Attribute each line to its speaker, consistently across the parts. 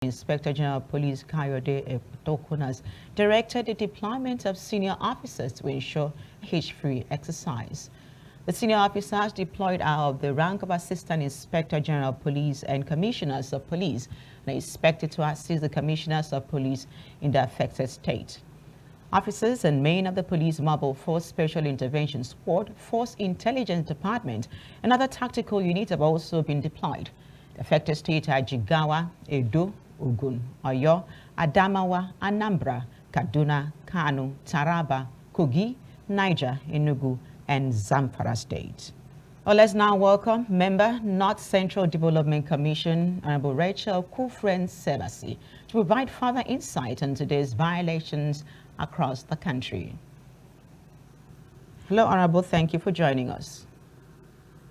Speaker 1: Inspector General of Police Kayode Ekutokun has directed the deployment of senior officers to ensure hitch-free exercise. The senior officers deployed are of the rank of Assistant Inspector General of Police and Commissioners of Police and are expected to assist the Commissioners of Police in the affected state. Officers and men of the Police Mobile Force Special Intervention Squad, Force Intelligence Department, and other tactical units have also been deployed. The affected states are Jigawa, Edo, Ogun, Oyo, Adamawa, Anambra, Kaduna, Kano, Taraba, Kogi, Niger, Enugu, and Zamfara State. Well, let's now welcome Member, North Central Development Commission, Honorable Rachel Nseabasi, to provide further insight on today's by-elections across the country. Hello, Honorable. Thank you for joining us.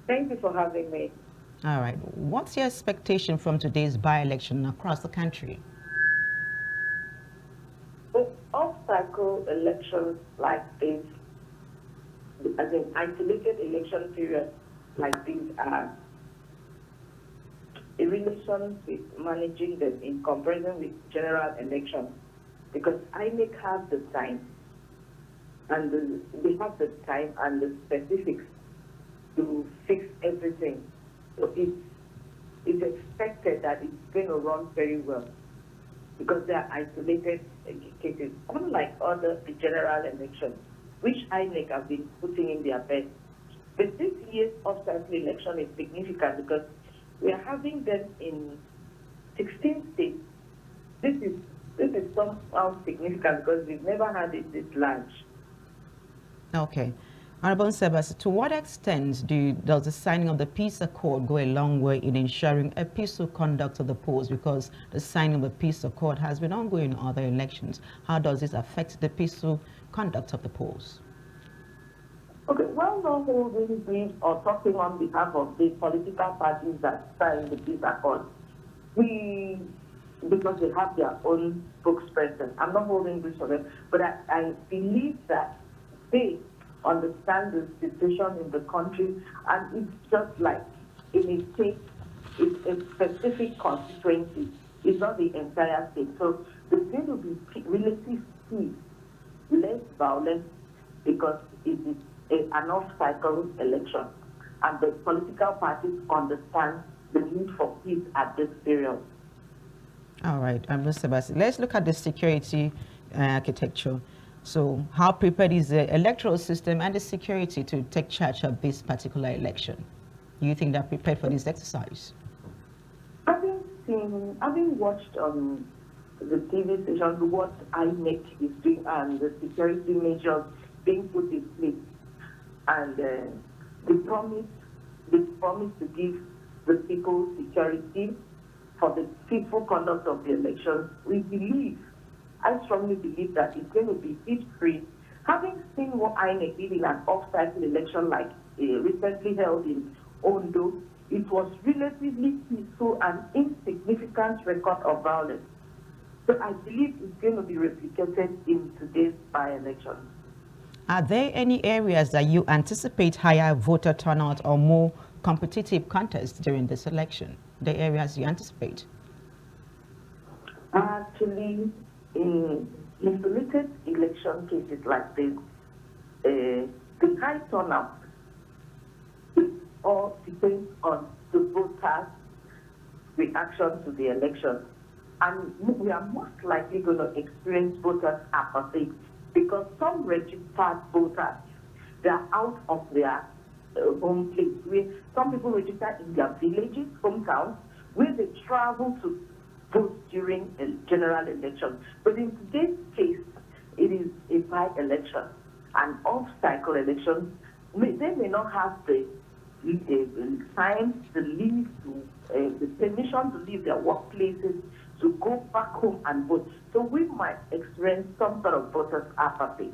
Speaker 2: Thank you for having me.
Speaker 1: All right. What's your expectation from today's by-election across the country?
Speaker 2: With off-cycle elections like this, as an isolated election period like these are in relation with managing them in comparison with general elections, because INEC have the time and they have the time and the specifics to fix everything. So it's expected that it's going to run very well because they are isolated cases, unlike other general elections, which INEC have been putting in their best. But this year's off-cycle election is significant because we are having them in 16 states. This is somehow significant because we've never had it this large.
Speaker 1: Okay. Honorable Nseabasi, to what extent does the signing of the peace accord go a long way in ensuring a peaceful conduct of the polls? Because the signing of the peace accord has been ongoing in other elections. How does this affect the peaceful conduct of the polls?
Speaker 2: Okay, well, not holding briefs or talking on behalf of the political parties that signed the peace accord, because they have their own spokesperson. I'm not holding briefs for them, but I believe that they understand the situation in the country, and it's just like in a state, it's a specific constituency. It's not the entire state. So there's going to be relative peace, less violence, because it is an off-cycle election, and the political parties understand the need for peace at this period.
Speaker 1: All right, Nseabasi, let's look at the security architecture. So how prepared is the electoral system and the security to take charge of this particular election? Do you think they're prepared for this exercise?
Speaker 2: Having watched on the TV station what INEC is doing and the security measures being put in place, and the promise to give the people security for the peaceful conduct of the elections, I strongly believe that it's going to be peace-free. Having seen what INEC did in an off-cycle election like recently held in Ondo, it was relatively peaceful and insignificant record of violence. So I believe it's going to be replicated in today's by-election.
Speaker 1: Are there any areas that you anticipate higher voter turnout or more competitive contests during this election? The areas you anticipate?
Speaker 2: Actually, in isolated election cases like this, the high turnout all depends on the voters' reaction to the election. And we are most likely going to experience voters' apathy because some registered voters, they are out of their home place. Some people register in their villages, hometowns, where they travel to vote during a general election. But in today's case, it is a by-election. And off-cycle elections, they may not have the time, the leave, the permission to leave their workplaces, to go back home and vote. So we might experience some sort of voters' apathy.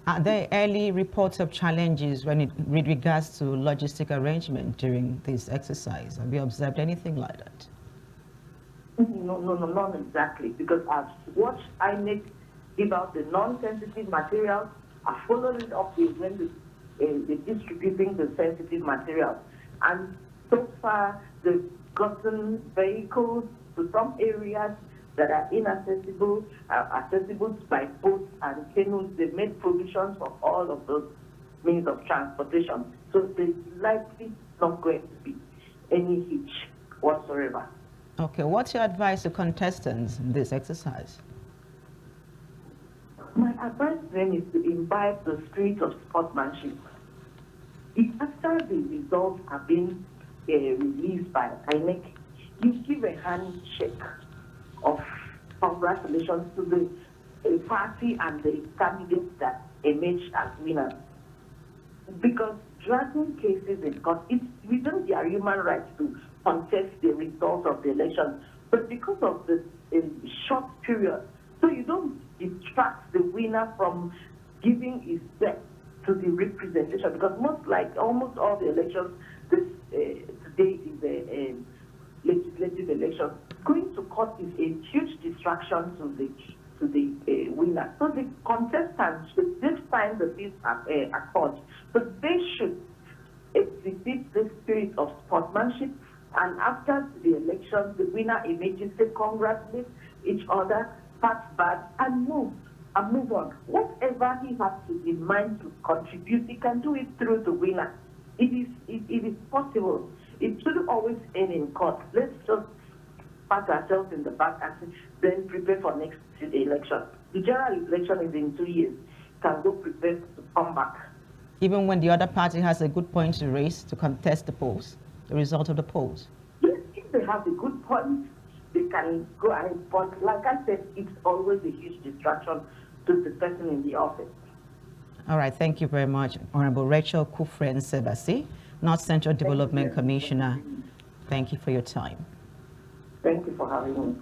Speaker 1: Are there early reports of challenges with regards to logistic arrangement during this exercise? Have you observed anything like that?
Speaker 2: No, not exactly, because I've watched INEC give out the non-sensitive materials. I followed it up with when they're distributing the sensitive materials. And so far, they've gotten vehicles, to some areas that are inaccessible, accessible by boats and canoes. They made provisions for all of those means of transportation. So there's likely not going to be any hitch whatsoever.
Speaker 1: Okay, what's your advice to contestants in this exercise?
Speaker 2: My advice to them is to imbibe the spirit of sportsmanship. If after the results have been released by INEC, you give a handshake of congratulations to the party and the candidates that emerged as winners. Because dragging cases in court, it's within their human rights to contest the results of the election. But because of the short period, so you don't distract the winner from giving his best to the representation. Because almost all the elections today is a legislative election. Going to court is a huge distraction to the winner. So the contestants should this time the peace accord, but they should exhibit the spirit of sportsmanship. And after the election, the winner immediately congratulates each other, pats back, and move on. Whatever he has in mind to contribute, he can do it through the winner. It is possible. It shouldn't always end in court. Let's just pat ourselves in the back and then prepare for next election. The general election is in 2 years. Can go prepare to come back.
Speaker 1: Even when the other party has a good point to raise to contest the polls, the result of the polls?
Speaker 2: Yes, if they have a good point, they can go ahead. But like I said, it's always a huge distraction to the person in the office.
Speaker 1: All right, thank you very much, Honorable Rachel Nseabasi, North Central Development Commissioner. Thank you for your time.
Speaker 2: Thank you for having me.